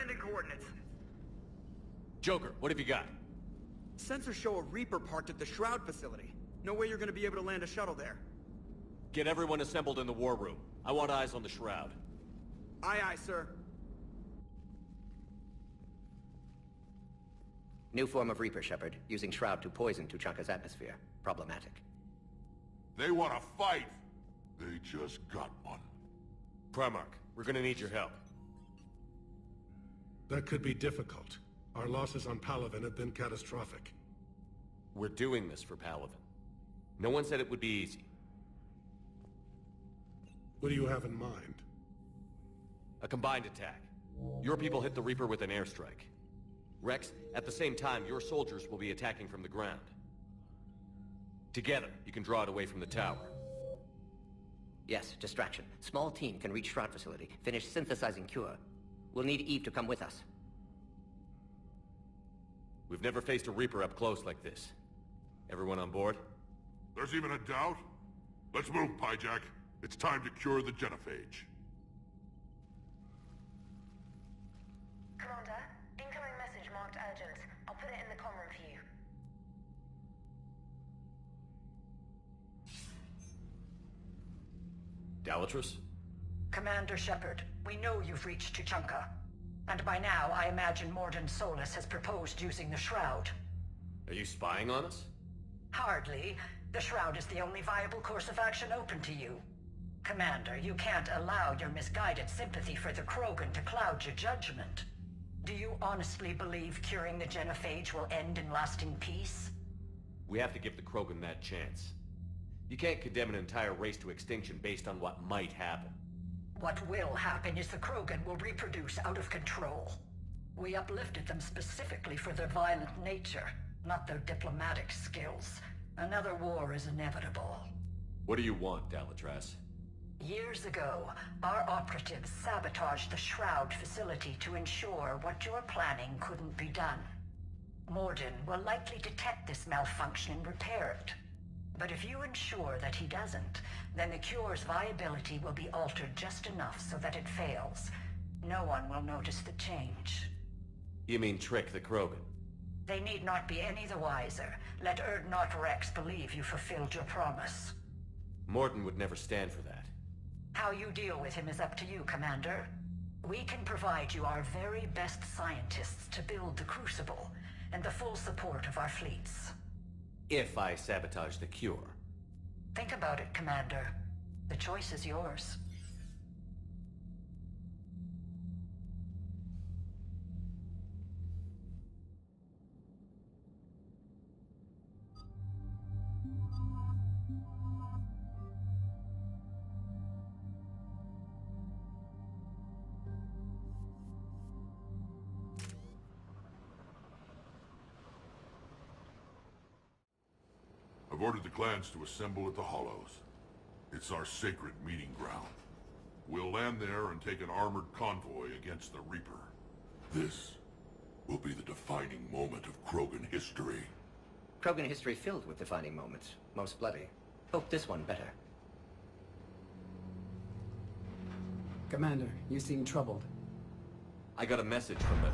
landing coordinates. Joker, what have you got? Sensors show a Reaper parked at the Shroud facility. No way you're gonna be able to land a shuttle there. Get everyone assembled in the war room. I want eyes on the Shroud. Aye, aye, sir. New form of Reaper, Shepard. Using Shroud to poison Tuchanka's atmosphere. Problematic. They want to fight! They just got one. Primarch, we're gonna need your help. That could be difficult. Our losses on Palaven have been catastrophic. We're doing this for Palaven. No one said it would be easy. What do you have in mind? A combined attack. Your people hit the Reaper with an airstrike. Rex, at the same time, your soldiers will be attacking from the ground. Together, you can draw it away from the tower. Yes, distraction. Small team can reach Shroud facility, finish synthesizing cure. We'll need Eve to come with us. We've never faced a Reaper up close like this. Everyone on board? There's even a doubt? Let's move, Pyjack. It's time to cure the Genophage. Commander, incoming message marked urgent. I'll put it in the comm room for you. Dalatrus? Commander Shepard, we know you've reached Tuchanka. And by now, I imagine Morden Solus has proposed using the Shroud. Are you spying on us? Hardly. The Shroud is the only viable course of action open to you. Commander, you can't allow your misguided sympathy for the Krogan to cloud your judgment. Do you honestly believe curing the Genophage will end in lasting peace? We have to give the Krogan that chance. You can't condemn an entire race to extinction based on what might happen. What will happen is the Krogan will reproduce out of control. We uplifted them specifically for their violent nature, not their diplomatic skills. Another war is inevitable. What do you want, Dalatrus? Years ago, our operatives sabotaged the Shroud facility to ensure what you're planning couldn't be done. Morden will likely detect this malfunction and repair it. But if you ensure that he doesn't, then the cure's viability will be altered just enough so that it fails. No one will notice the change. You mean trick the Krogan? They need not be any the wiser. Let Urdnot Rex believe you fulfilled your promise. Morden would never stand for that. How you deal with him is up to you, Commander. We can provide you our very best scientists to build the Crucible, and the full support of our fleets. If I sabotage the cure. Think about it, Commander. The choice is yours. I've ordered the clans to assemble at the Hollows. It's our sacred meeting ground. We'll land there and take an armored convoy against the Reaper. This will be the defining moment of Krogan history. Krogan history filled with defining moments. Most bloody. Hope this one better. Commander, you seem troubled. I got a message from the...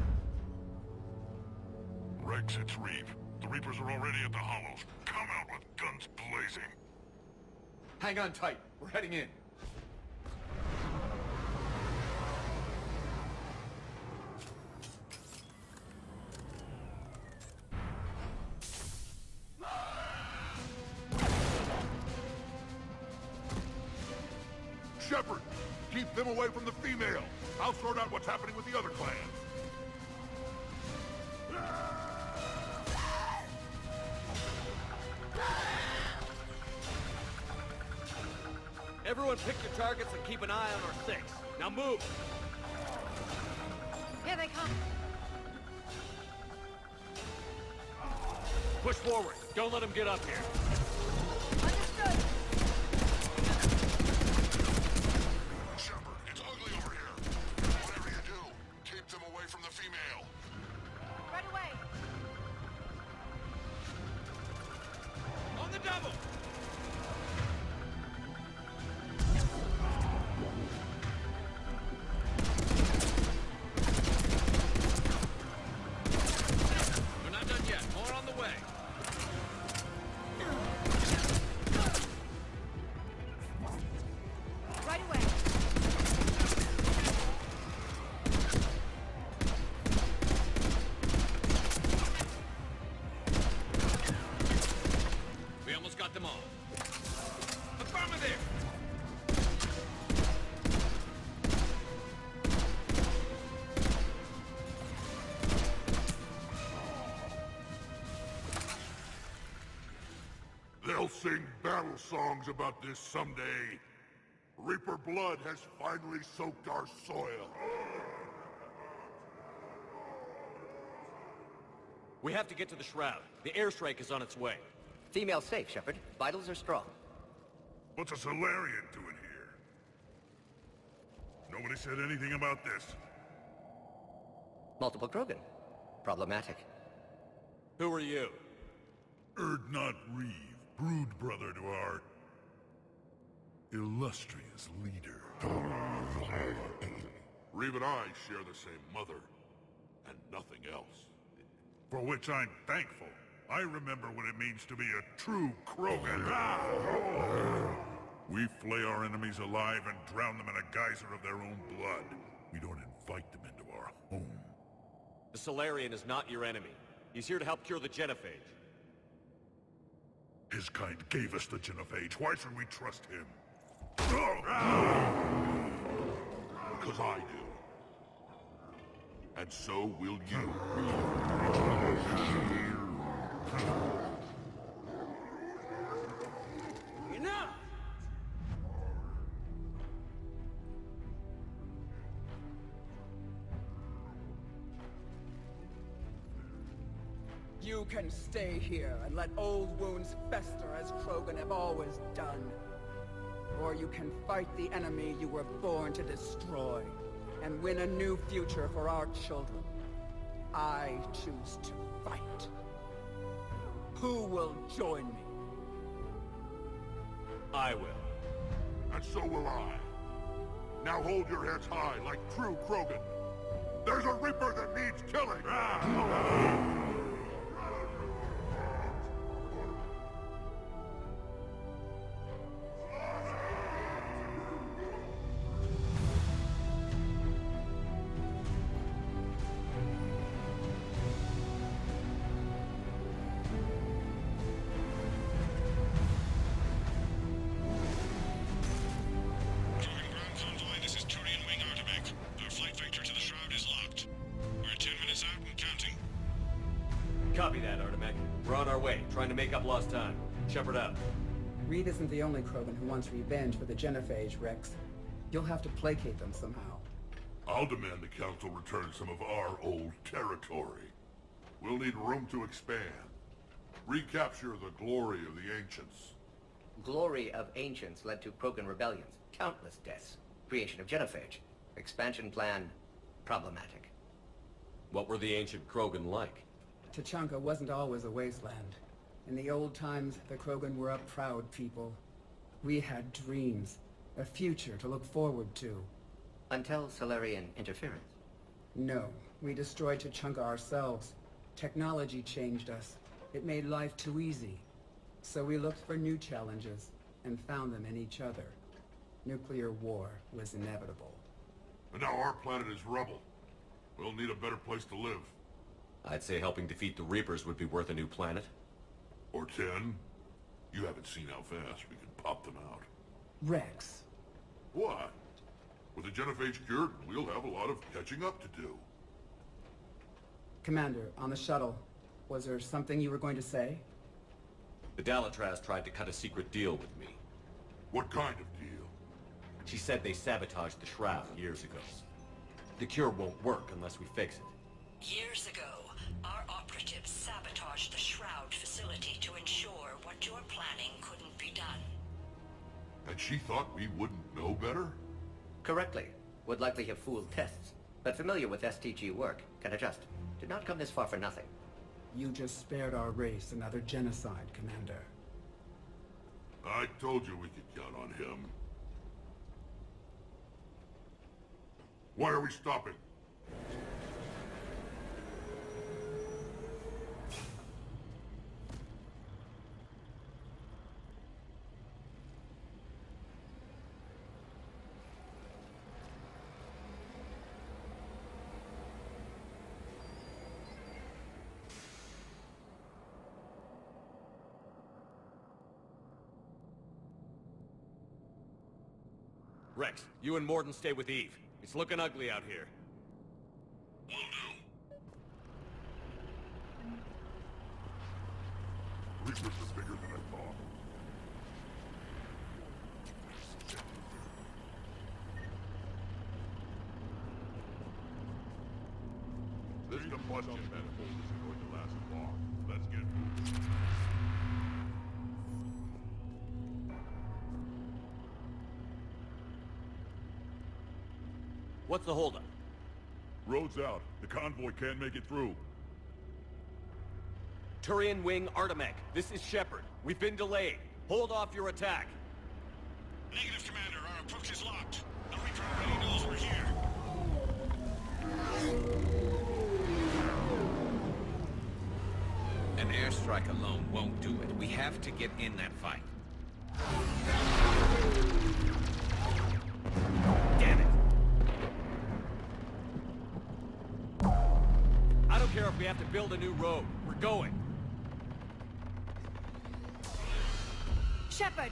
Rex, it's Reeve. The Reapers are already at the Hollows. Come out with guns blazing. Hang on tight. We're heading in. Shepard, keep them away from the female. I'll sort out what's happening with the other clans. Everyone pick your targets and keep an eye on our six. Now move! Here they come. Push forward. Don't let them get up here. Understood. Shepard, it's ugly over here. Whatever you do, keep them away from the female. Right away. On the double! them off. Affirmative! They'll sing battle songs about this someday. Reaper blood has finally soaked our soil. We have to get to the Shroud. The airstrike is on its way. Female safe, Shepard. Vitals are strong. What's a Solarian doing here? Nobody said anything about this. Multiple Krogan. Problematic. Who are you? Erdnot Reeve, brood brother to our illustrious leader. Reeve and I share the same mother, and nothing else. For which I'm thankful. I remember what it means to be a true Krogan. We flay our enemies alive and drown them in a geyser of their own blood. We don't invite them into our home. The Solarian is not your enemy. He's here to help cure the Genophage. His kind gave us the Genophage. Why should we trust him? Because I do. And so will you. Enough! You can stay here and let old wounds fester as Krogan have always done. Or you can fight the enemy you were born to destroy, and win a new future for our children. I choose to fight. Who will join me? I will. And so will I. Now hold your heads high like true Krogan. There's a Reaper that needs killing! Copy that, Artemech. We're on our way, trying to make up lost time. Shepard out. Reed isn't the only Krogan who wants revenge for the Genophage, Rex. You'll have to placate them somehow. I'll demand the Council return some of our old territory. We'll need room to expand. Recapture the glory of the Ancients. Glory of Ancients led to Krogan rebellions, countless deaths, creation of Genophage. Expansion plan, problematic. What were the ancient Krogan like? Tuchanka wasn't always a wasteland. In the old times, the Krogan were a proud people. We had dreams, a future to look forward to. Until Solarian interference. No, we destroyed Tuchanka ourselves. Technology changed us. It made life too easy. So we looked for new challenges, and found them in each other. Nuclear war was inevitable. And now our planet is rubble. We'll need a better place to live. I'd say helping defeat the Reapers would be worth a new planet. Or 10. You haven't seen how fast we can pop them out. Rex. What? With the Genophage cured, we'll have a lot of catching up to do. Commander, on the shuttle, was there something you were going to say? The Dalatraz tried to cut a secret deal with me. What kind of deal? She said they sabotaged the Shroud years ago. The cure won't work unless we fix it. Years ago, our operatives sabotaged the Shroud facility to ensure what you're planning couldn't be done. And she thought we wouldn't know better? Correctly. Would likely have fooled tests. But familiar with STG work, can adjust. Did not come this far for nothing. You just spared our race another genocide, Commander. I told you we could count on him. Why are we stopping? Rex, you and Morden stay with Eve. It's looking ugly out here. Will do. Reapers are bigger than I thought. This combustion manifold isn't going to last long. Let's get moving. What's the holdup? Road's out. The convoy can't make it through. Turian Wing Artemek, this is Shepard. We've been delayed. Hold off your attack. Negative, Commander. Our approach is locked. The Reaper already knows we're here. An airstrike alone won't do it. We have to get in that fight. Damn it! I don't care if we have to build a new road. We're going. Shepard!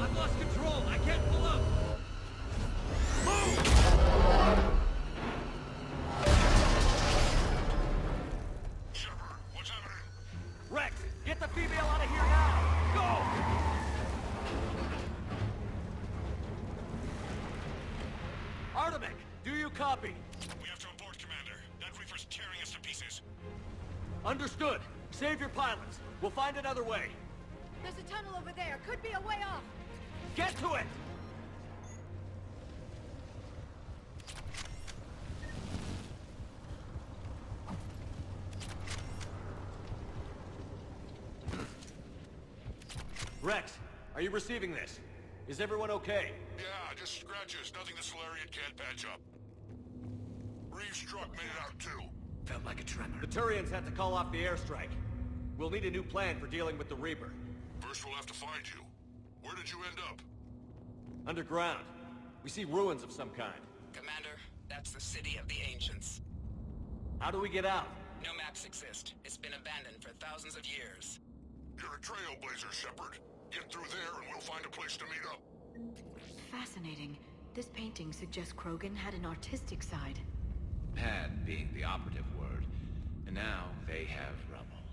I've lost control. I can't pull up. Move! Shepard, what's happening? Rex, get the female out of here now! Go! Artemek, do you copy? We have to abort, Commander. That Reaper's tearing us to pieces. Understood. Save your pilots. We'll find another way. There's a tunnel over there. Could be a way off. Get to it! Rex, are you receiving this? Is everyone okay? Yeah, just scratches. Nothing the Solarian can't patch up. Reeves' truck made it out too. Felt like a tremor. The Turians had to call off the airstrike. We'll need a new plan for dealing with the Reaper. First we'll have to find you. Where did you end up? Underground. We see ruins of some kind. Commander, that's the city of the ancients. How do we get out? No maps exist. It's been abandoned for thousands of years. You're a trailblazer, Shepard. Get through there and we'll find a place to meet up. Fascinating. This painting suggests Krogan had an artistic side. Had being the operative word. And now they have rubble.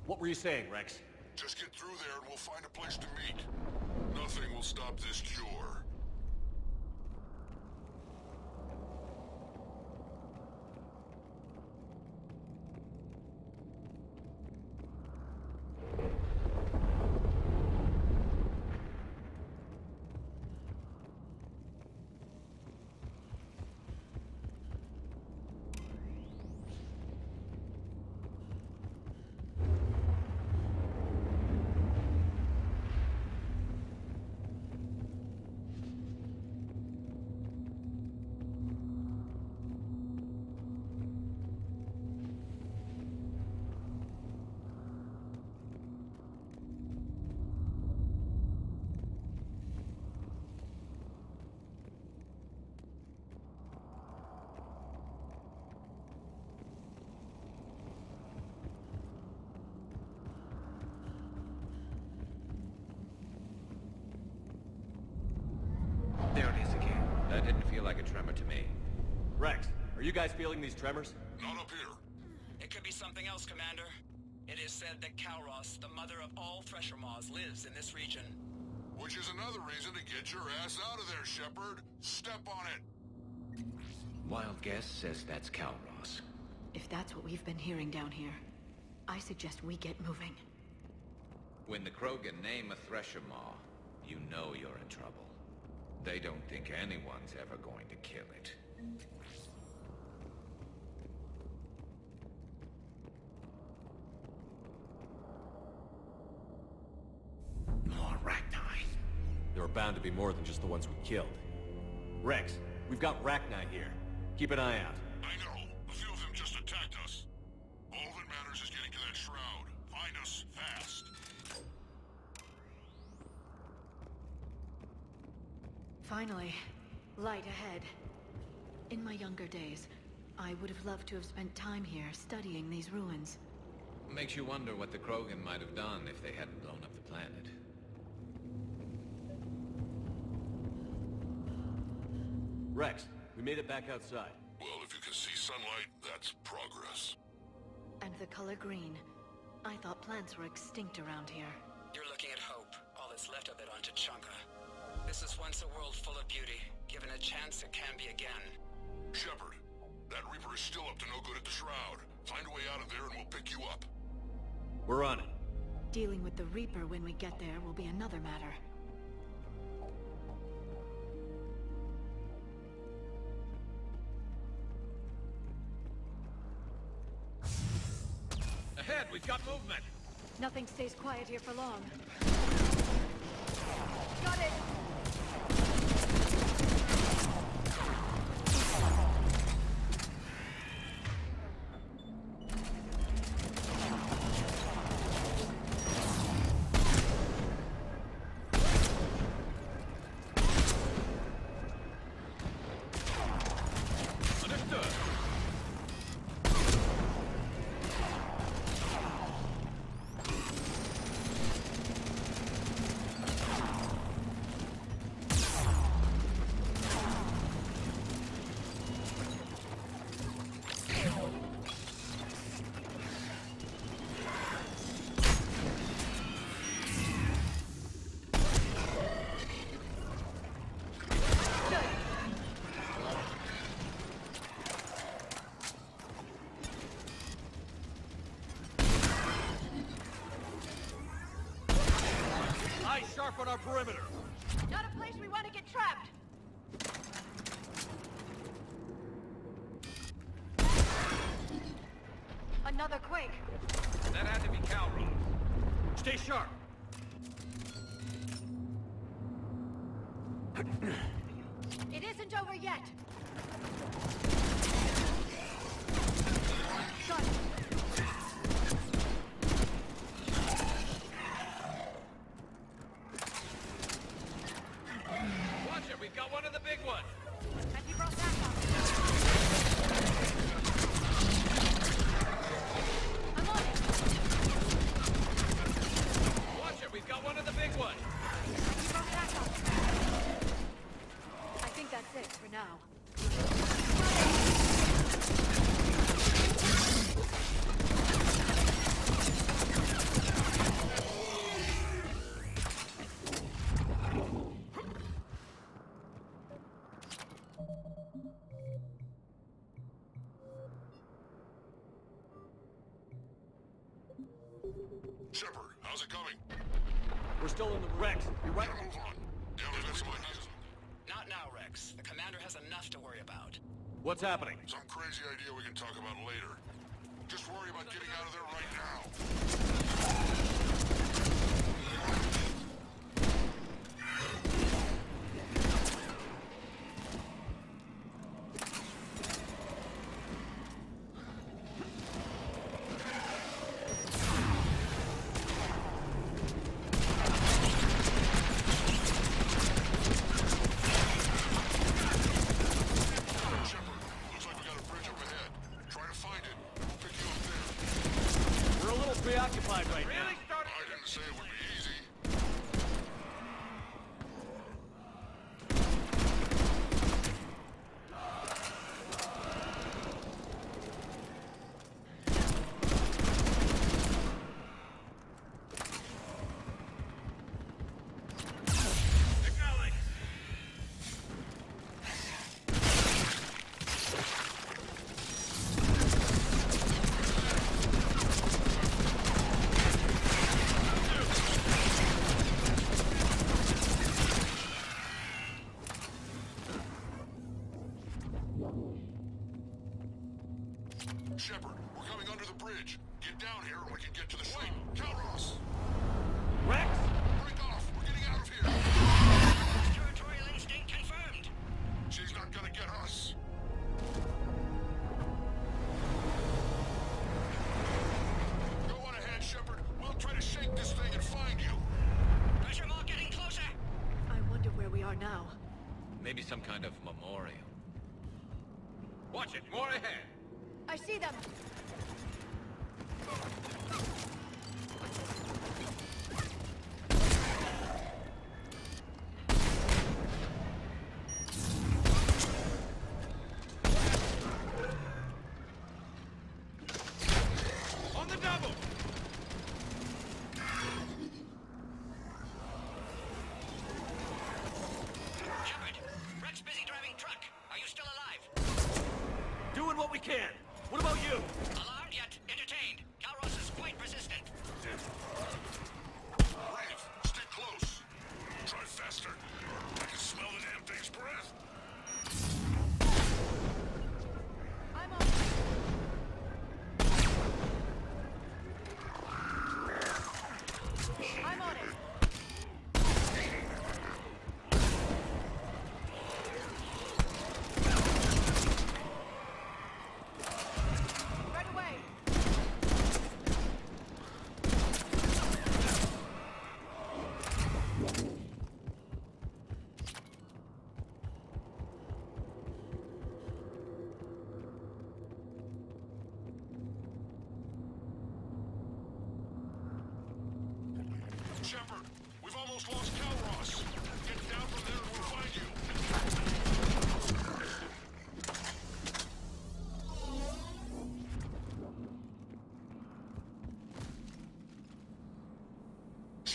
What were you saying, Rex? Just get through there and we'll find a place to meet. Nothing will stop this cure. There it is again. That didn't feel like a tremor to me. Rex, are you guys feeling these tremors? Not up here. It could be something else, Commander. It is said that Kalros, the mother of all Thresher Maws, lives in this region. Which is another reason to get your ass out of there, Shepard. Step on it. Wild guess says that's Kalros. If that's what we've been hearing down here, I suggest we get moving. When the Krogan name a Thresher Maw, you know you're in trouble. They don't think anyone's ever going to kill it. More Rachni. There are bound to be more than just the ones we killed. Rex, we've got Rachni here. Keep an eye out. I know. A few of them just attacked us. All that matters is getting to that shroud. Find us fast. Finally, light ahead. In my younger days, I would have loved to have spent time here studying these ruins. Makes you wonder what the Krogan might have done if they hadn't blown up the planet. Rex, we made it back outside. Well, if you can see sunlight, that's progress. And the color green. I thought plants were extinct around here. You're looking at hope, all that's left of it on Tuchanka. This is once a world full of beauty. Given a chance, it can be again. Shepard, that Reaper is still up to no good at the Shroud. Find a way out of there and we'll pick you up. We're on it. Dealing with the Reaper when we get there will be another matter. Ahead, we've got movement. Nothing stays quiet here for long. Got it! Sharp on our perimeter. Not a place we want to get trapped. Another quake. That had to be Calrose. Stay sharp. It isn't over yet. Got it. We've got one of the big ones. And he brought that up. I'm on it. Watch it, we've got one of the big ones. And he brought that up. I think that's it for now. Shepard, how's it coming? We're still in the Rex. Be right. Move on. Damn, we've got some ideas. Not now, Rex. The commander has enough to worry about. What's happening? Some crazy idea we can talk about later. Just worry about getting out of there right now. Preoccupied right now. Really starting? I didn't say it would be easy. Shepard, we're coming under the bridge. Get down here and we can get to the street. Calrose! Rex! Break off! We're getting out of here! Territorial instinct confirmed. She's not gonna get us. Go on ahead, Shepard. We'll try to shake this thing and find you. Pressure mark getting closer. I wonder where we are now. Maybe some kind of memorial. Watch it, more ahead. I see them.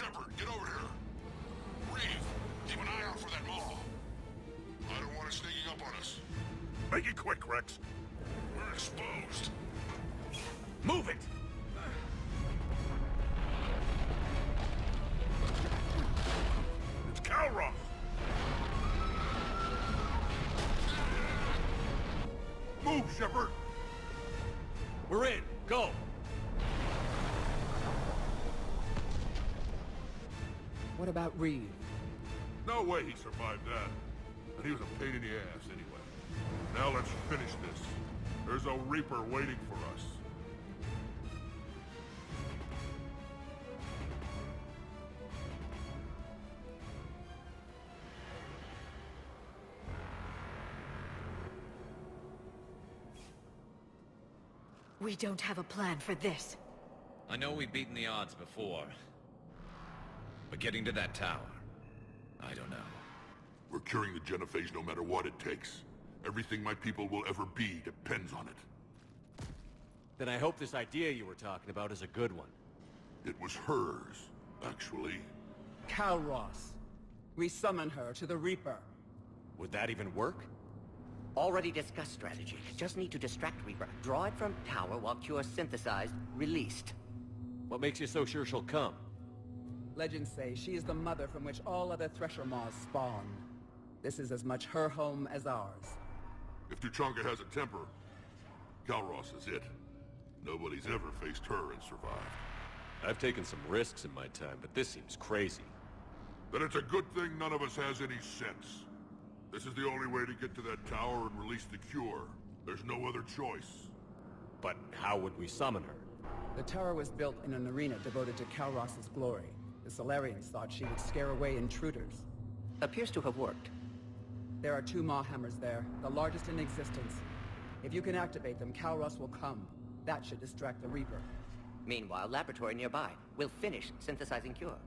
Shepard, get over here. Reeve, keep an eye out for that Maw. I don't want it sneaking up on us. Make it quick, Rex. We're exposed. Move it! It's Calroth! Move, Shepard! We're in. Go! What about Reeve? No way he survived that. And he was a pain in the ass anyway. Now let's finish this. There's a Reaper waiting for us. We don't have a plan for this. I know we've beaten the odds before. But getting to that tower, I don't know. We're curing the Genophage no matter what it takes. Everything my people will ever be depends on it. Then I hope this idea you were talking about is a good one. It was hers, actually. Calross. We summon her to the Reaper. Would that even work? Already discussed strategy. Just need to distract Reaper. Draw it from tower while Cure synthesized, released. What makes you so sure she'll come? Legends say she is the mother from which all other Thresher Maws spawned. This is as much her home as ours. If Tuchanka has a temper, Calross is it. Nobody's ever faced her and survived. I've taken some risks in my time, but this seems crazy. Then it's a good thing none of us has any sense. This is the only way to get to that tower and release the cure. There's no other choice. But how would we summon her? The tower was built in an arena devoted to Calross's glory. The Solarians thought she would scare away intruders. Appears to have worked. There are 2 Maw hammers there, the largest in existence. If you can activate them, Calross will come. That should distract the Reaper. Meanwhile, laboratory nearby. We'll finish synthesizing Cure.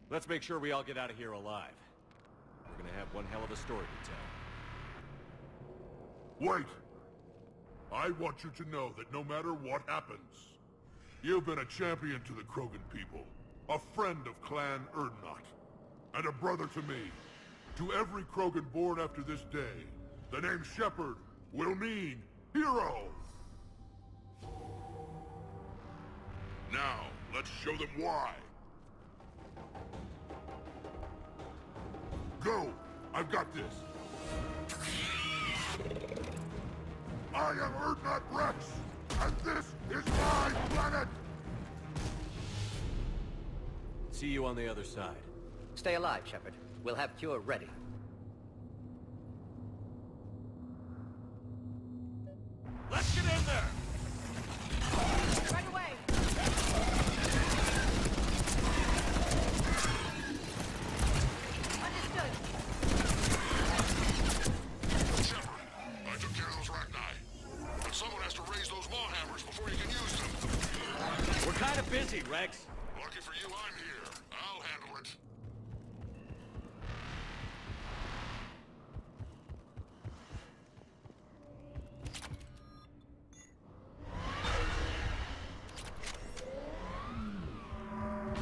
Let's make sure we all get out of here alive. We're gonna have one hell of a story to tell. Wait! I want you to know that no matter what happens, you've been a champion to the Krogan people, a friend of Clan Erdnot, and a brother to me. To every Krogan born after this day, the name Shepard will mean hero! Now, let's show them why. Go! I've got this! I am Erdnot Rex, and this is my planet! See you on the other side. Stay alive, Shepard. We'll have Cure ready. Let's get in there! Right away! Understood. Shepard, I took care of those Rachni. But someone has to raise those Maw hammers before you can use them. We're kind of busy, Rex. Lucky for you, I'm here. I'll handle it.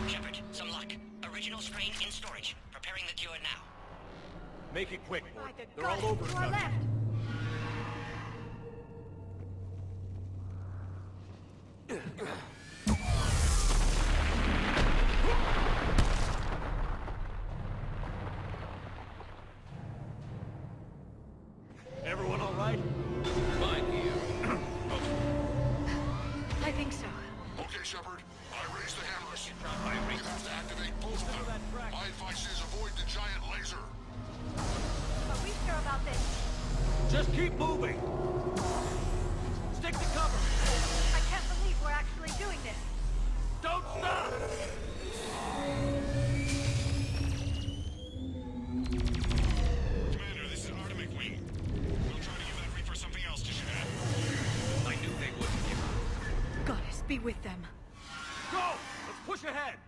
Shepard, some luck. Original strain in storage. Preparing the cure now. Make it quick, boy. By the They're all gods, over to our us. left! Everyone all right? Fine here. I think so. Okay, Shepard. I raised the hammers. You have to activate both of them. My advice is avoid the giant laser. Are we sure about this? Just keep moving. Stick to cover. I can't believe we're actually doing this. Don't stop! Commander, this is Atomic Wing. We'll try to give that Reaper something else to shoot at. I knew they wouldn't give up. Goddess, be with them. Go! Let's push ahead!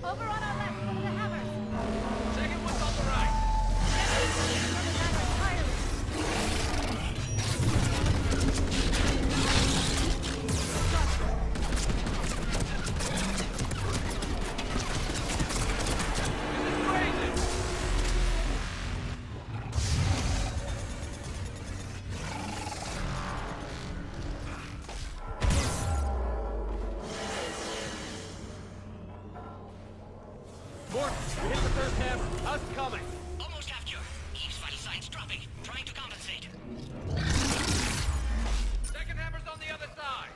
Over on our left, one of the hammers. Second one's on the right. Cover that entirely. coming! Almost half cure. Eve's vital signs dropping. Trying to compensate. Second hammer's on the other side!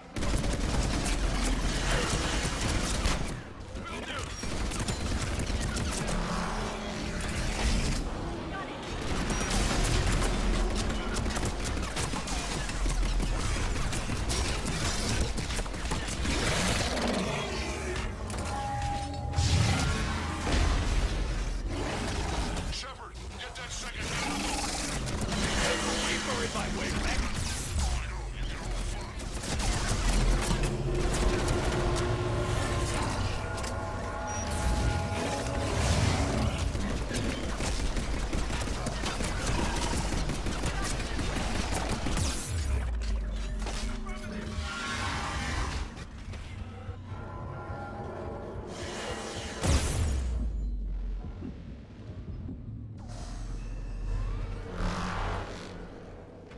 Will do. Shepard, get that second hammer going. Reaper in my way, Rex! I know, you get all fun.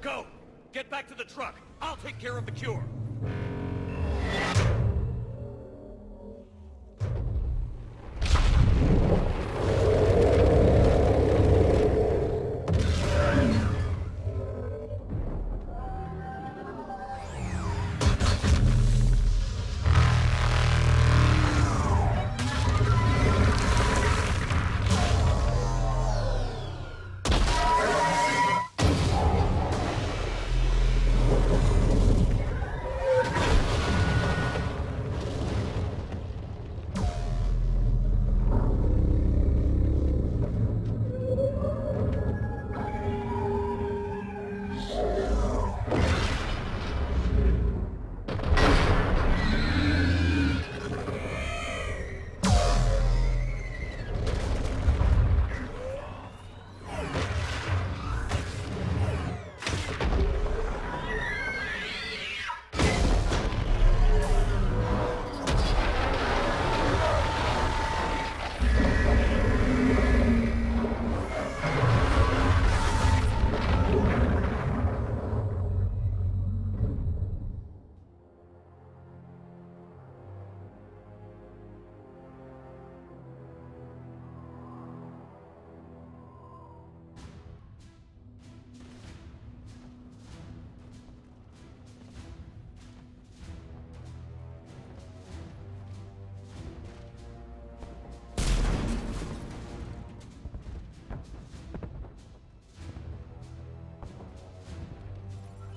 Go! Get back to the truck! I'll take care of the cure!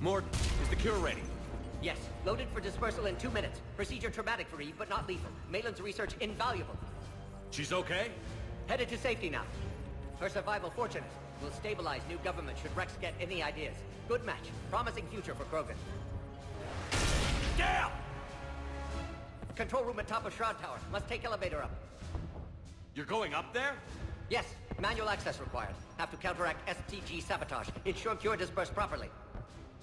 Morton, is the cure ready? Yes, loaded for dispersal in 2 minutes. Procedure traumatic for Eve, but not lethal. Malin's research invaluable. She's okay? Headed to safety now. Her survival fortunate. Will stabilize new government should Rex get any ideas. Good match. Promising future for Krogan. Down! Control room at top of Shroud Tower. Must take elevator up. You're going up there? Yes, manual access required. Have to counteract STG sabotage. Ensure cure dispersed properly.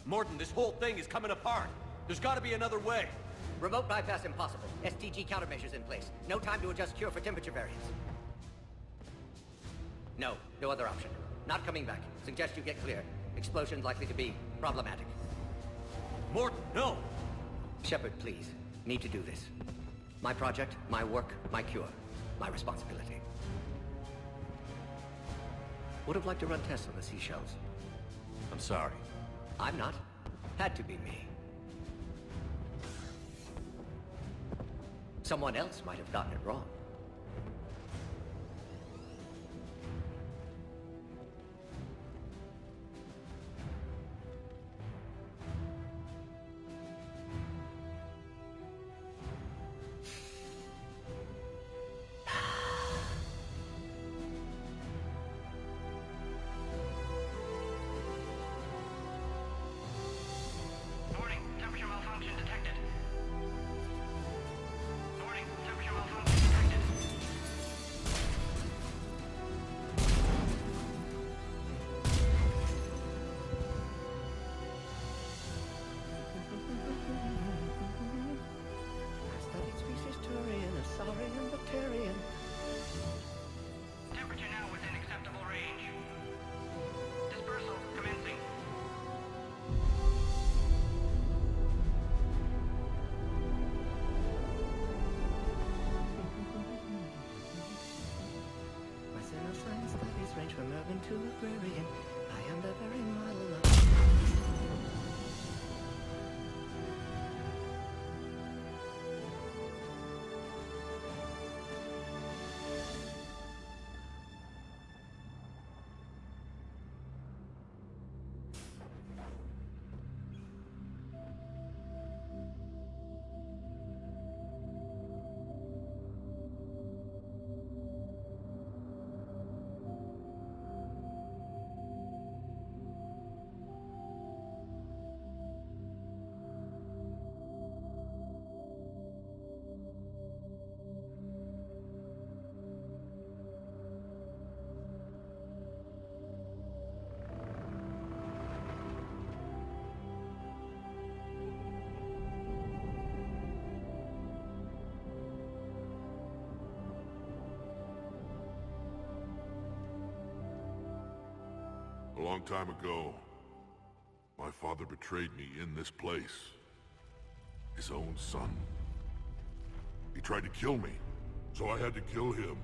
Morton, this whole thing is coming apart. There's gotta be another way. Remote bypass impossible. STG countermeasures in place. No time to adjust cure for temperature variance. No other option. Not coming back. Suggest you get clear. Explosion likely to be problematic. Morton, no! Shepard, please. Need to do this. My project, my work, my cure. My responsibility. Would have liked to run tests on the seashells. I'm sorry. I'm not. Had to be me. Someone else might have gotten it wrong. Warning, temperature malfunction detected. Warning, temperature malfunction detected. librarian. I am the very model of... A long time ago, my father betrayed me in this place. His own son. He tried to kill me, so I had to kill him.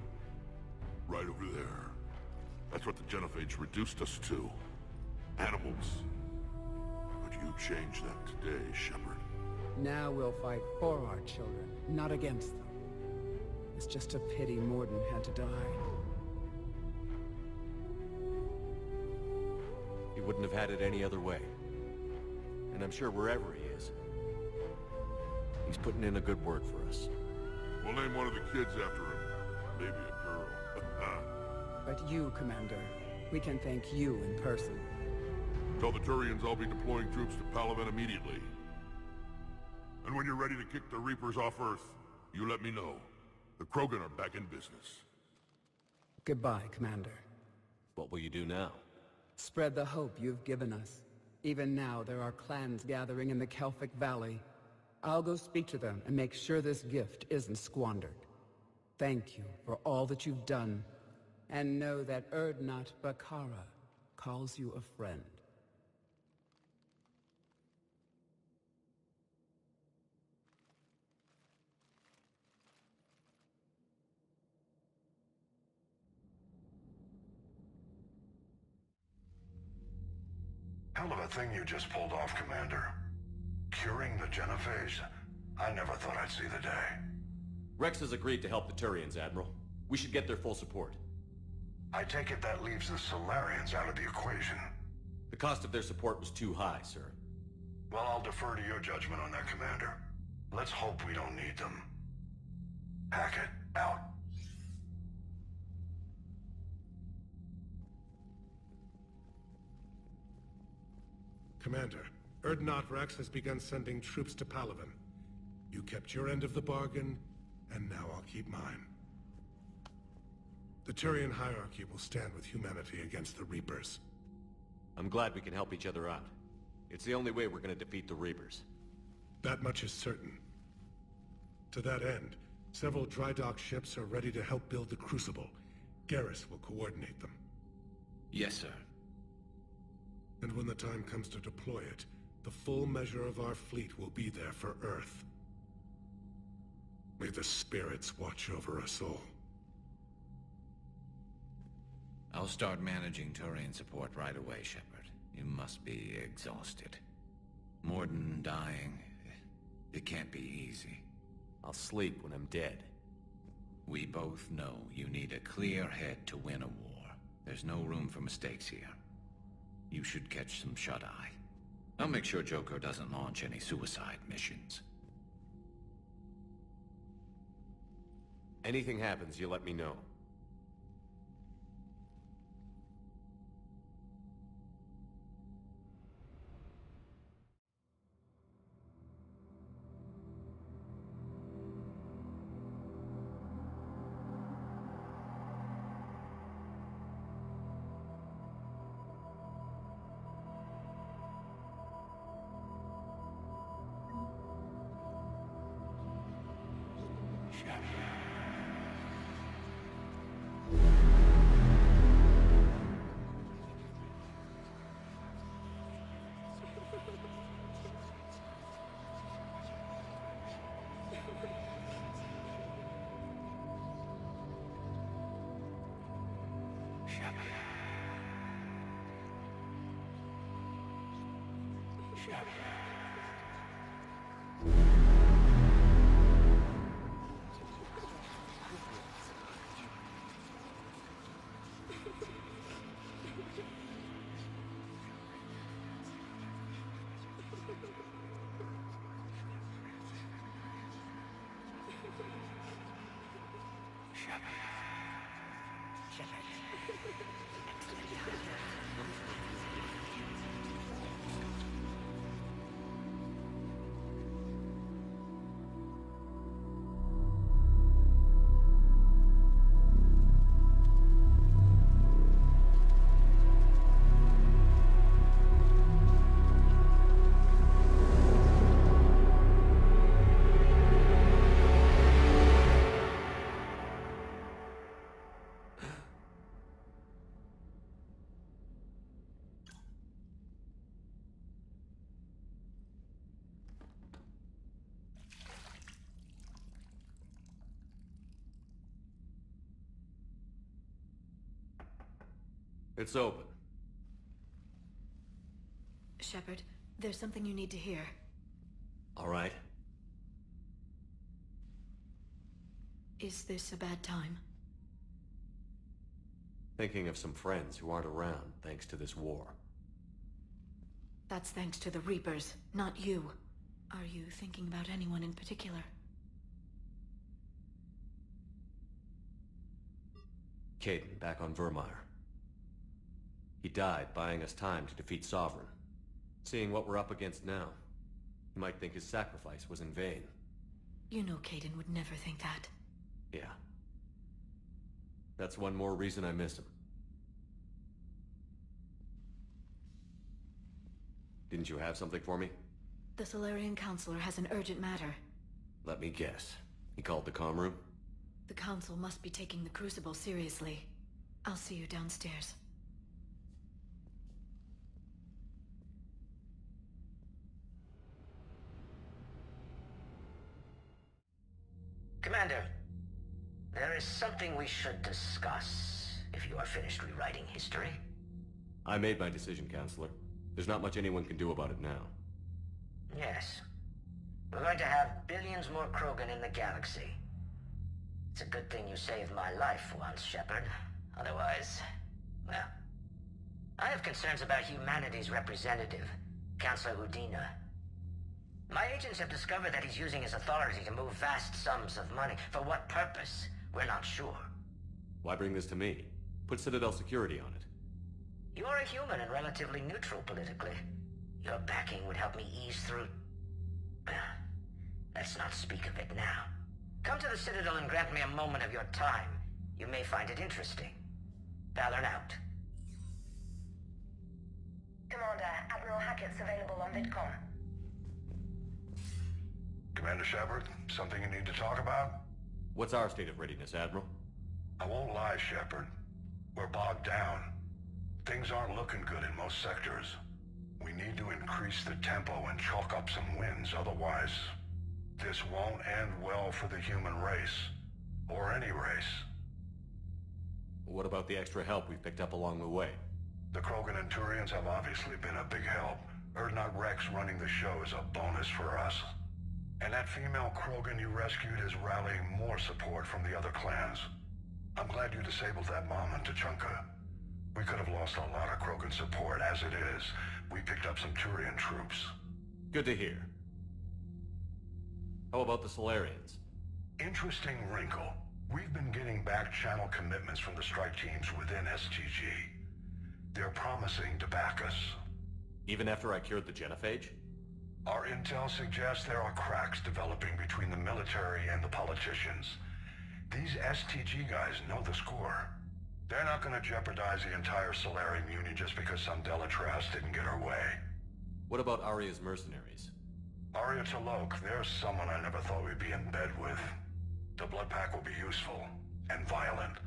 Right over there. That's what the Genophage reduced us to. Animals. But you changed that today, Shepard. Now we'll fight for our children, not against them. It's just a pity Morden had to die. He wouldn't have had it any other way. And I'm sure wherever he is, he's putting in a good word for us. We'll name one of the kids after him. Maybe a girl. But you, Commander, we can thank you in person. Tell the Turians I'll be deploying troops to Palaven immediately. And when you're ready to kick the Reapers off Earth, you let me know. The Krogan are back in business. Goodbye, Commander. What will you do now? Spread the hope you've given us. Even now, there are clans gathering in the Kelphic Valley. I'll go speak to them and make sure this gift isn't squandered. Thank you for all that you've done. And know that Erdnot Bakara calls you a friend. Hell of a thing you just pulled off, Commander. Curing the Genophage? I never thought I'd see the day. Rex has agreed to help the Turians, Admiral. We should get their full support. I take it that leaves the Solarians out of the equation. The cost of their support was too high, sir. Well, I'll defer to your judgment on that, Commander. Let's hope we don't need them. Hackett, out. Commander, Erdnot Rex has begun sending troops to Palaven. You kept your end of the bargain, and now I'll keep mine. The Turian hierarchy will stand with humanity against the Reapers. I'm glad we can help each other out. It's the only way we're gonna defeat the Reapers. That much is certain. To that end, several dry dock ships are ready to help build the Crucible. Garrus will coordinate them. Yes, sir. And when the time comes to deploy it, the full measure of our fleet will be there for Earth. May the spirits watch over us all. I'll start managing Turian support right away, Shepard. You must be exhausted. Morden dying, it can't be easy. I'll sleep when I'm dead. We both know you need a clear head to win a war. There's no room for mistakes here. You should catch some shut-eye. I'll make sure Joker doesn't launch any suicide missions. Anything happens, you let me know. It's open. Shepard, there's something you need to hear. All right. Is this a bad time? Thinking of some friends who aren't around thanks to this war. That's thanks to the Reapers, not you. Are you thinking about anyone in particular? Caden, back on Vermeer. He died buying us time to defeat Sovereign. Seeing what we're up against now, you might think his sacrifice was in vain. You know Caden would never think that. Yeah. That's one more reason I miss him. Didn't you have something for me? The Solarian Counselor has an urgent matter. Let me guess. He called the comm room? The Council must be taking the Crucible seriously. I'll see you downstairs. Commander, there is something we should discuss, if you are finished rewriting history. I made my decision, Counselor. There's not much anyone can do about it now. Yes. We're going to have billions more Krogan in the galaxy. It's a good thing you saved my life once, Shepard. Otherwise, well... I have concerns about humanity's representative, Councilor Udina. My agents have discovered that he's using his authority to move vast sums of money. For what purpose? We're not sure. Why bring this to me? Put Citadel security on it. You're a human and relatively neutral politically. Your backing would help me ease through... Let's not speak of it now. Come to the Citadel and grant me a moment of your time. You may find it interesting. Valorn out. Commander, Admiral Hackett's available on VidCom. Commander Shepard, something you need to talk about? What's our state of readiness, Admiral? I won't lie, Shepard. We're bogged down. Things aren't looking good in most sectors. We need to increase the tempo and chalk up some wins, otherwise... this won't end well for the human race. Or any race. What about the extra help we've picked up along the way? The Krogan and Turians have obviously been a big help. Urdnot Rex running the show is a bonus for us. And that female Krogan you rescued is rallying more support from the other clans. I'm glad you disabled that bomb on Tuchanka. We could have lost a lot of Krogan support. As it is, we picked up some Turian troops. Good to hear. How about the Solarians? Interesting wrinkle. We've been getting back-channel commitments from the strike teams within STG. They're promising to back us. Even after I cured the Genophage? Our intel suggests there are cracks developing between the military and the politicians. These STG guys know the score. They're not going to jeopardize the entire Solarian Union just because some Delatras didn't get her way. What about Aria's mercenaries? Aria T'Lok, there's someone I never thought we'd be in bed with. The blood pack will be useful, and violent.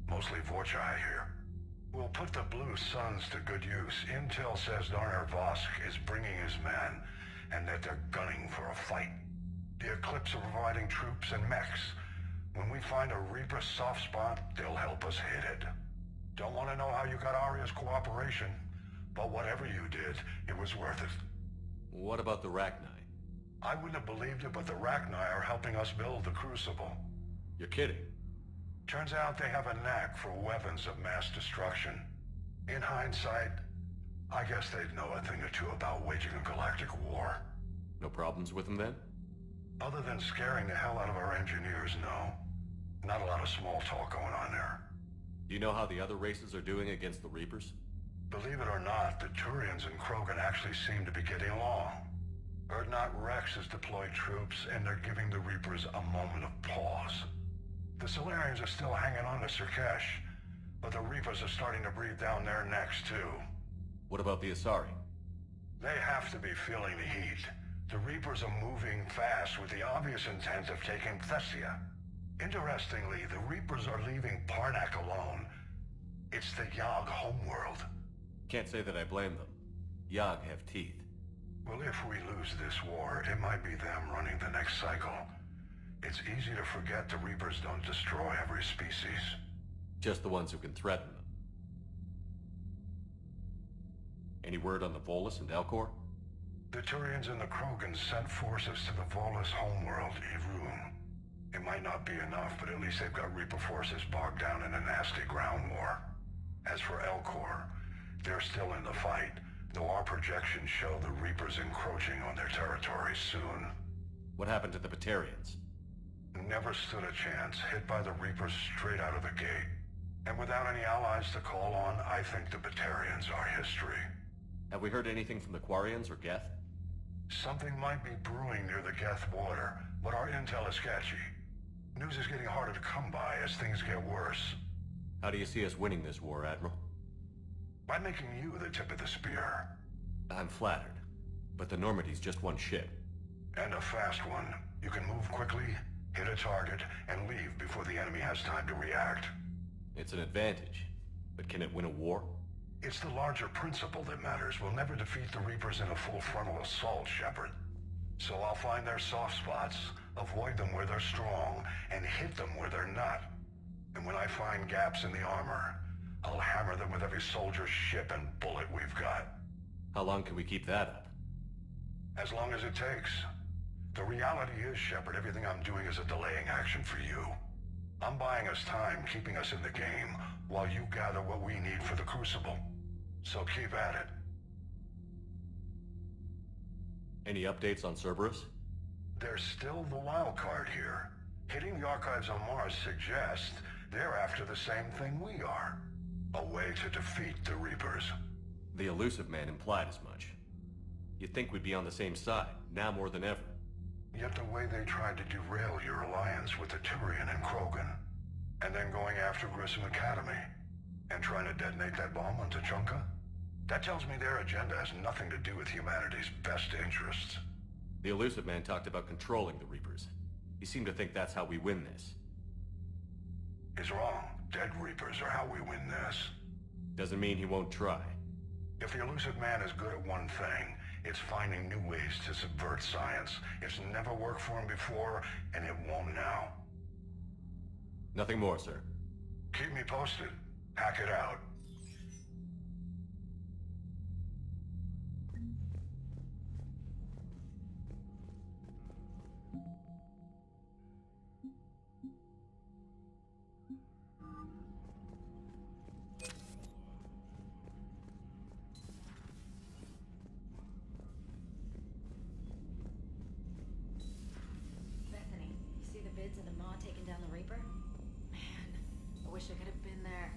Mostly Vorchai here. We'll put the Blue Suns to good use. Intel says Darner Vosk is bringing his men, and that they're gunning for a fight. The Eclipse are providing troops and mechs. When we find a Reaper soft spot, they'll help us hit it. Don't want to know how you got Aria's cooperation, but whatever you did, it was worth it. What about the Rachni? I wouldn't have believed it, but the Rachni are helping us build the Crucible. You're kidding. Turns out they have a knack for weapons of mass destruction. In hindsight, I guess they'd know a thing or two about waging a galactic war. No problems with them then? Other than scaring the hell out of our engineers, no. Not a lot of small talk going on there. Do you know how the other races are doing against the Reapers? Believe it or not, the Turians and Krogan actually seem to be getting along. Urdnot Rex has deployed troops, and they're giving the Reapers a moment of pause. The Solarians are still hanging on to Surkesh, but the Reapers are starting to breathe down their necks too. What about the Asari? They have to be feeling the heat. The Reapers are moving fast with the obvious intent of taking Thessia. Interestingly, the Reapers are leaving Parnak alone. It's the Yogg homeworld. Can't say that I blame them. Yogg have teeth. Well, if we lose this war, it might be them running the next cycle. It's easy to forget the Reapers don't destroy every species. Just the ones who can threaten them. Any word on the Volus and Elcor? The Turians and the Krogan sent forces to the Volus homeworld, Irun. It might not be enough, but at least they've got Reaper forces bogged down in a nasty ground war. As for Elcor, they're still in the fight, though our projections show the Reapers encroaching on their territory soon. What happened to the Batarians? Never stood a chance, hit by the Reapers straight out of the gate. And without any allies to call on, I think the Batarians are history. Have we heard anything from the Quarians or Geth? Something might be brewing near the Geth border, but our intel is sketchy. News is getting harder to come by as things get worse. How do you see us winning this war, Admiral? By making you the tip of the spear. I'm flattered, but the Normandy's just one ship. And a fast one. You can move quickly, hit a target, and leave before the enemy has time to react. It's an advantage, but can it win a war? It's the larger principle that matters. We'll never defeat the Reapers in a full frontal assault, Shepard. So I'll find their soft spots, avoid them where they're strong, and hit them where they're not. And when I find gaps in the armor, I'll hammer them with every soldier, ship, and bullet we've got. How long can we keep that up? As long as it takes. The reality is, Shepard, everything I'm doing is a delaying action for you. I'm buying us time, keeping us in the game, while you gather what we need for the Crucible. So keep at it. Any updates on Cerberus? There's still the wild card here. Hitting the archives on Mars suggests they're after the same thing we are. A way to defeat the Reapers. The Elusive Man implied as much. You'd think we'd be on the same side, now more than ever. Yet the way they tried to derail your alliance with the Turian and Krogan, and then going after Grissom Academy, and trying to detonate that bomb on Tuchanka, that tells me their agenda has nothing to do with humanity's best interests. The Elusive Man talked about controlling the Reapers. He seemed to think that's how we win this. He's wrong. Dead Reapers are how we win this. Doesn't mean he won't try. If the Elusive Man is good at one thing, it's finding new ways to subvert science. It's never worked for him before, and it won't now. Nothing more, sir. Keep me posted. Hack it out. Wish I could have been there.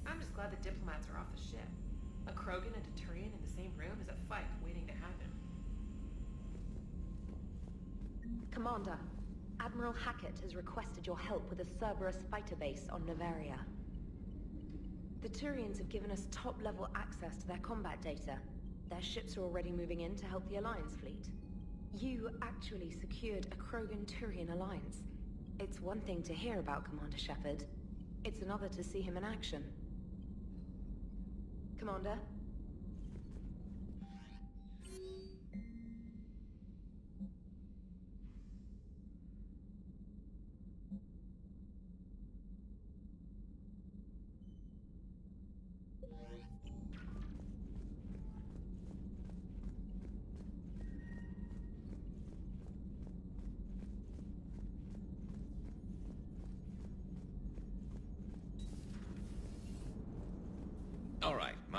I'm just glad the diplomats are off the ship. A Krogan and a Turian in the same room is a fight waiting to happen. Commander, Admiral Hackett has requested your help with a Cerberus fighter base on Novaria. The Turians have given us top-level access to their combat data. Their ships are already moving in to help the Alliance fleet. You actually secured a Krogan-Turian alliance. It's one thing to hear about Commander Shepard. It's another to see him in action. Commander?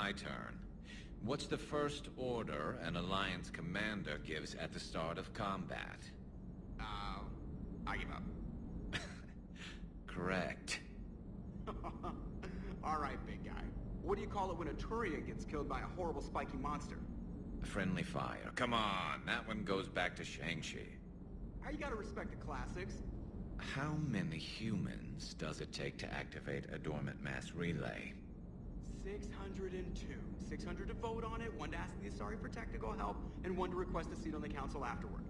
my turn. What's the first order an Alliance commander gives at the start of combat? I give up. Correct. Alright, big guy. What do you call it when a Turian gets killed by a horrible spiky monster? Friendly fire. Come on, that one goes back to Shang-Chi. How you gotta respect the classics? How many humans does it take to activate a dormant mass relay? 602. 600 to vote on it, 1 to ask the Asari for technical help, and 1 to request a seat on the council afterward.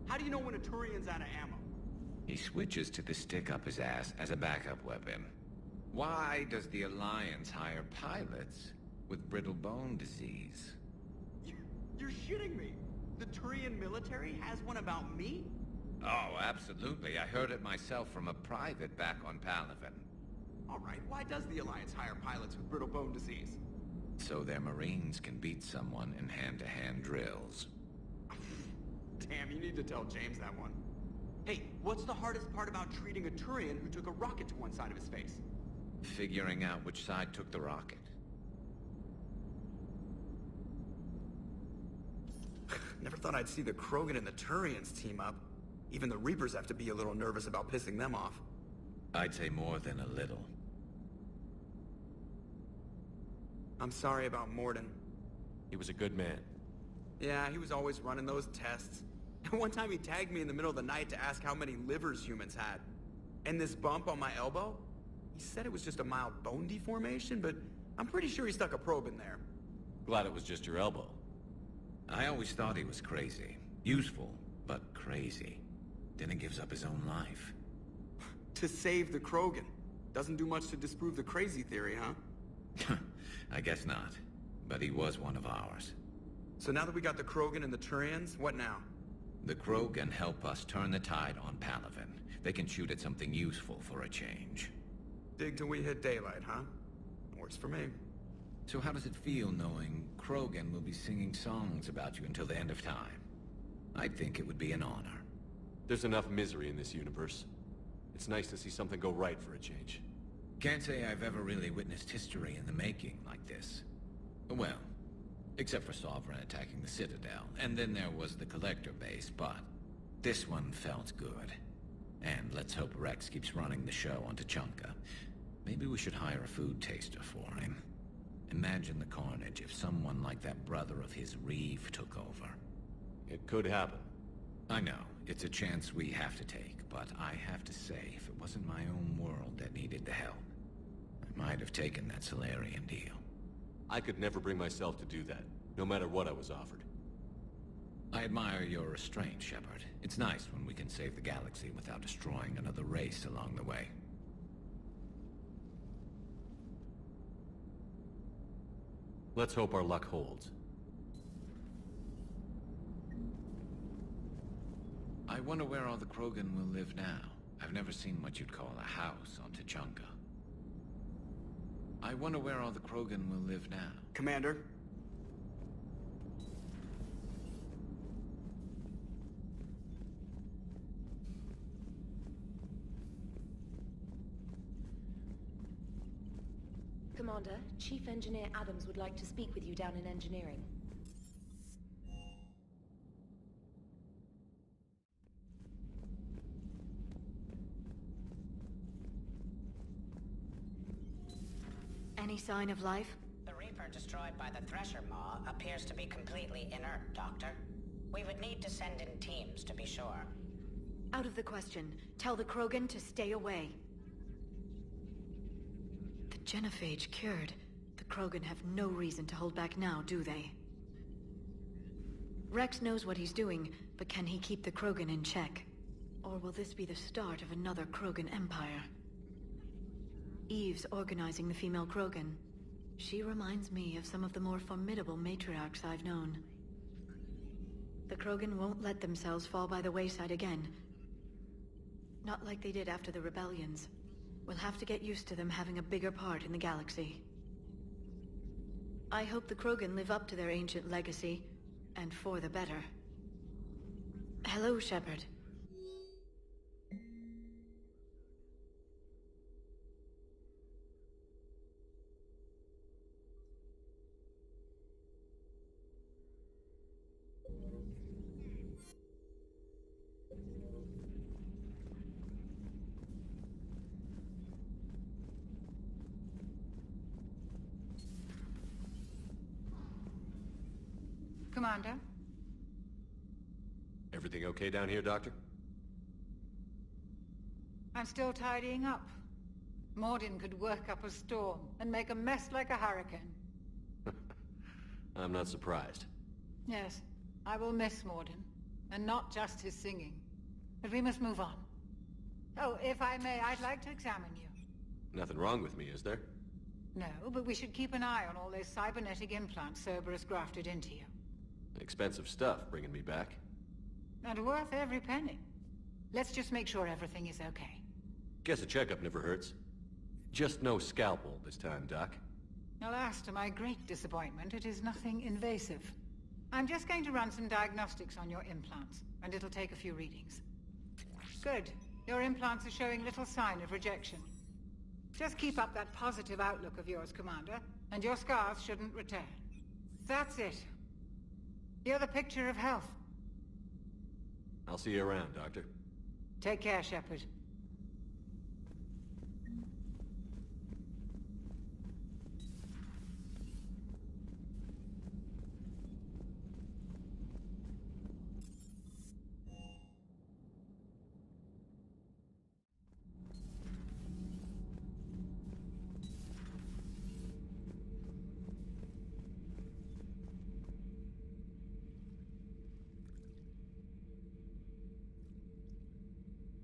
How do you know when a Turian's out of ammo? He switches to the stick up his ass as a backup weapon. Why does the Alliance hire pilots with brittle bone disease? You're shitting me! The Turian military has one about me? Oh, absolutely. I heard it myself from a private back on Palaven. Alright, why does the Alliance hire pilots with brittle bone disease? So their Marines can beat someone in hand-to-hand drills. Damn, you need to tell James that one. Hey, what's the hardest part about treating a Turian who took a rocket to one side of his face? Figuring out which side took the rocket. Never thought I'd see the Krogan and the Turians team up. Even the Reapers have to be a little nervous about pissing them off. I'd say more than a little. I'm sorry about Morden. He was a good man. Yeah, he was always running those tests. One time he tagged me in the middle of the night to ask how many livers humans had. And this bump on my elbow? He said it was just a mild bone deformation, but I'm pretty sure he stuck a probe in there. Glad it was just your elbow. I always thought he was crazy. Useful, but crazy. Then he gives up his own life. To save the Krogan. Doesn't do much to disprove the crazy theory, huh? I guess not. But he was one of ours. So now that we got the Krogan and the Turians, what now? The Krogan help us turn the tide on Palaven. They can shoot at something useful for a change. Dig till we hit daylight, huh? Works for me. So how does it feel knowing Krogan will be singing songs about you until the end of time? I think it would be an honor. There's enough misery in this universe. It's nice to see something go right for a change. Can't say I've ever really witnessed history in the making like this. Well, except for Sovereign attacking the Citadel, and then there was the Collector base, but this one felt good. And let's hope Rex keeps running the show on Tuchanka. Maybe we should hire a food taster for him. Imagine the carnage if someone like that brother of his, Reeve, took over. It could happen. I know, it's a chance we have to take, but I have to say, if it wasn't my own world that needed the help, I might have taken that Solarian deal. I could never bring myself to do that, no matter what I was offered. I admire your restraint, Shepard. It's nice when we can save the galaxy without destroying another race along the way. Let's hope our luck holds. I wonder where all the Krogan will live now. I've never seen what you'd call a house on Tuchanka. I wonder where all the Krogan will live now. Commander? Commander, Chief Engineer Adams would like to speak with you down in engineering. Any sign of life? The Reaper destroyed by the Thresher Maw appears to be completely inert, Doctor. We would need to send in teams to be sure. Out of the question. Tell the Krogan to stay away. The Genophage cured. The Krogan have no reason to hold back now, do they? Rex knows what he's doing, but can he keep the Krogan in check? Or will this be the start of another Krogan empire? Eve's organizing the female Krogan. She reminds me of some of the more formidable matriarchs I've known. The Krogan won't let themselves fall by the wayside again. Not like they did after the rebellions. We'll have to get used to them having a bigger part in the galaxy. I hope the Krogan live up to their ancient legacy, and for the better. Hello, Shepard. Commander? Everything okay down here, Doctor? I'm still tidying up. Mordin could work up a storm and make a mess like a hurricane. I'm not surprised. Yes, I will miss Mordin. And not just his singing. But we must move on. Oh, if I may, I'd like to examine you. Nothing wrong with me, is there? No, but we should keep an eye on all those cybernetic implants Cerberus grafted into you. Expensive stuff bringing me back. And worth every penny. Let's just make sure everything is okay. Guess a checkup never hurts. Just no scalpel this time, Doc. Alas, to my great disappointment, it is nothing invasive. I'm just going to run some diagnostics on your implants, and it'll take a few readings. Good. Your implants are showing little sign of rejection. Just keep up that positive outlook of yours, Commander, and your scars shouldn't return. That's it. You're the picture of health. I'll see you around, Doctor. Take care, Shepard.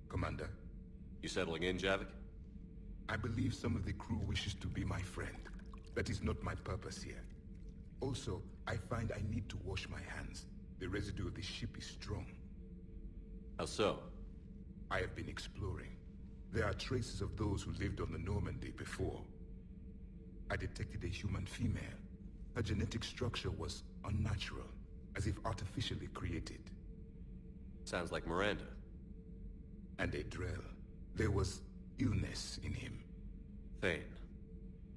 Commander. You settling in, Javik? I believe some of the crew wishes to be my friend. That is not my purpose here. Also, I find I need to wash my hands. The residue of the ship is strong. How so? I have been exploring. There are traces of those who lived on the Normandy before. I detected a human female. Her genetic structure was unnatural, as if artificially created. Sounds like Miranda. And a Drell. There was illness in him. Thane.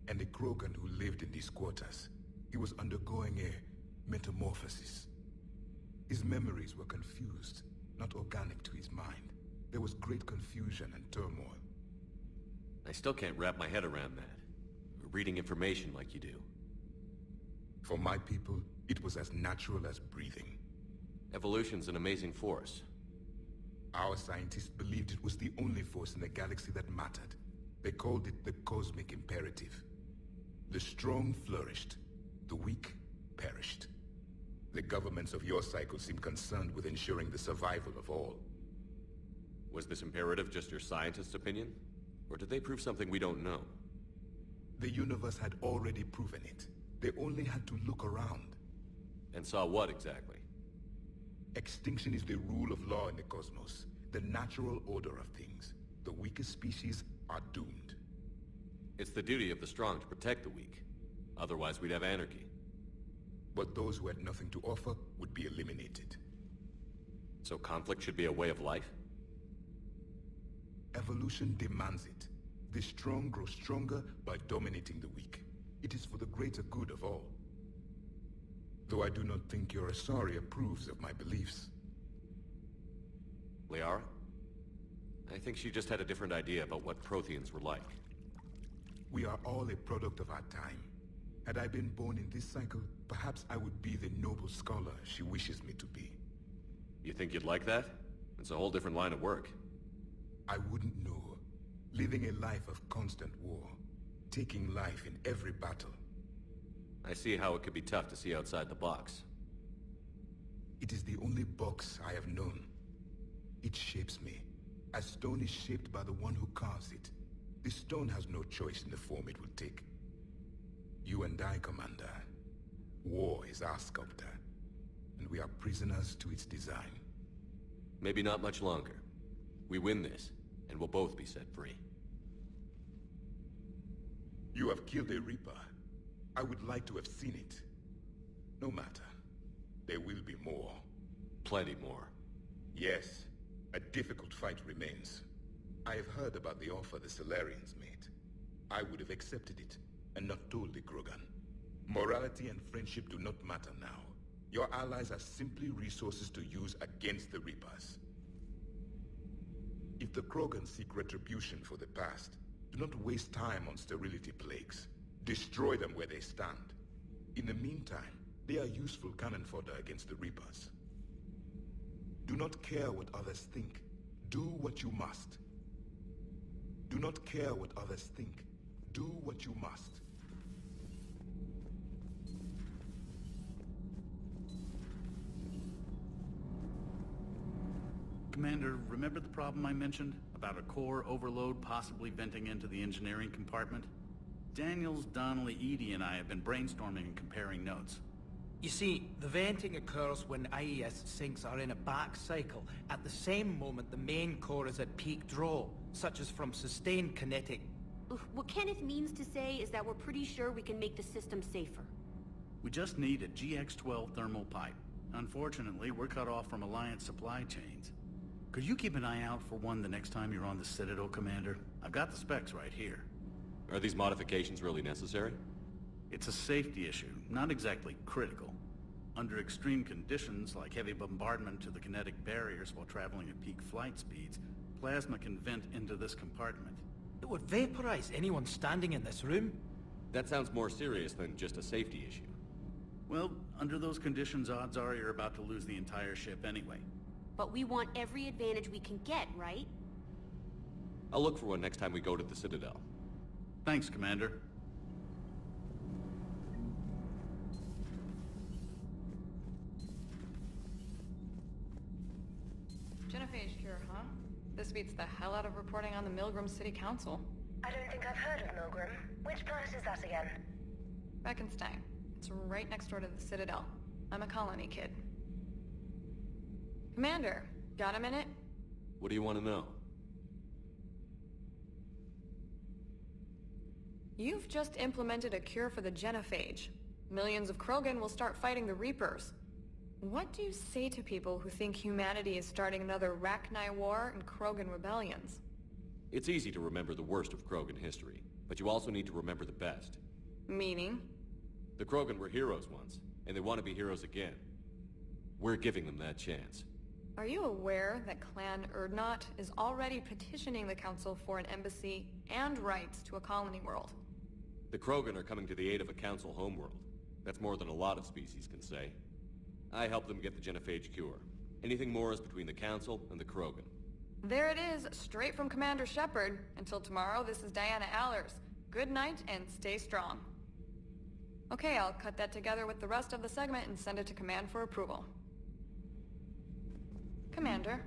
And a Krogan who lived in these quarters. He was undergoing a metamorphosis. His memories were confused, not organic to his mind. There was great confusion and turmoil. I still can't wrap my head around that. Reading information like you do. For my people, it was as natural as breathing. Evolution's an amazing force. Our scientists believed it was the only force in the galaxy that mattered. They called it the cosmic imperative. The strong flourished, the weak perished. The governments of your cycle seem concerned with ensuring the survival of all. Was this imperative just your scientist's opinion? Or did they prove something we don't know? The universe had already proven it. They only had to look around. And saw what exactly? Extinction is the rule of law in the cosmos, the natural order of things. The weakest species are doomed. It's the duty of the strong to protect the weak. Otherwise we'd have anarchy. But those who had nothing to offer would be eliminated. So conflict should be a way of life? Evolution demands it. The strong grow stronger by dominating the weak. It is for the greater good of all. Though I do not think your Asari approves of my beliefs. Liara? I think she just had a different idea about what Protheans were like. We are all a product of our time. Had I been born in this cycle, perhaps I would be the noble scholar she wishes me to be. You think you'd like that? It's a whole different line of work. I wouldn't know. Living a life of constant war. Taking life in every battle. I see how it could be tough to see outside the box. It is the only box I have known. It shapes me, as stone is shaped by the one who carves it. The stone has no choice in the form it will take. You and I, Commander. War is our sculptor, and we are prisoners to its design. Maybe not much longer. We win this, and we'll both be set free. You have killed a Reaper. I would like to have seen it. No matter. There will be more. Plenty more. Yes. A difficult fight remains. I have heard about the offer the Solarians made. I would have accepted it, and not told the Krogan. Morality and friendship do not matter now. Your allies are simply resources to use against the Reapers. If the Krogan seek retribution for the past, do not waste time on sterility plagues. Destroy them where they stand. In the meantime, They are useful cannon fodder against the Reapers. Do not care what others think. Do what you must. Do not care what others think. Do what you must. Commander, remember the problem I mentioned? About a core overload possibly venting into the engineering compartment? Daniels, Donnelly, Edie, and I have been brainstorming and comparing notes. You see, the venting occurs when IES sinks are in a back cycle. At the same moment, the main core is at peak draw, such as from sustained kinetic. What Kenneth means to say is that we're pretty sure we can make the system safer. We just need a GX-12 thermal pipe. Unfortunately, we're cut off from Alliance supply chains. Could you keep an eye out for one the next time you're on the Citadel, Commander? I've got the specs right here. Are these modifications really necessary? It's a safety issue, not exactly critical. Under extreme conditions, like heavy bombardment to the kinetic barriers while traveling at peak flight speeds, plasma can vent into this compartment. It would vaporize anyone standing in this room? That sounds more serious than just a safety issue. Well, under those conditions, odds are you're about to lose the entire ship anyway. But we want every advantage we can get, right? I'll look for one next time we go to the Citadel. Thanks, Commander. Genophage cure, huh? This beats the hell out of reporting on the Milgram City Council. I don't think I've heard of Milgram. Which planet is that again? Beckenstein. It's right next door to the Citadel. I'm a colony kid. Commander, got a minute? What do you want to know? You've just implemented a cure for the Genophage. Millions of Krogan will start fighting the Reapers. What do you say to people who think humanity is starting another Rachni War and Krogan rebellions? It's easy to remember the worst of Krogan history, but you also need to remember the best. Meaning? The Krogan were heroes once, and they want to be heroes again. We're giving them that chance. Are you aware that Clan Urdnot is already petitioning the Council for an embassy and rights to a colony world? The Krogan are coming to the aid of a Council homeworld. That's more than a lot of species can say. I helped them get the Genophage cure. Anything more is between the Council and the Krogan. There it is, straight from Commander Shepard. Until tomorrow, this is Diana Allers. Good night and stay strong. Okay, I'll cut that together with the rest of the segment and send it to Command for approval. Commander.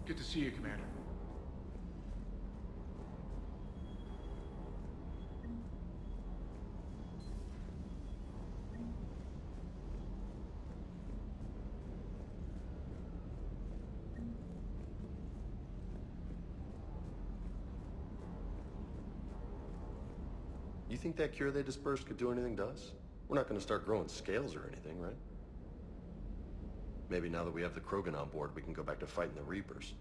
Good to see you, Commander. You think that cure they dispersed could do anything to us? We're not going to start growing scales or anything, right? Maybe now that we have the Krogan on board, we can go back to fighting the Reapers.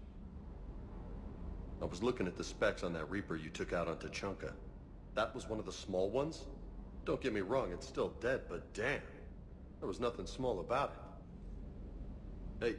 I was looking at the specs on that Reaper you took out on Tuchanka. That was one of the small ones? Don't get me wrong, it's still dead, but damn. There was nothing small about it. Hey,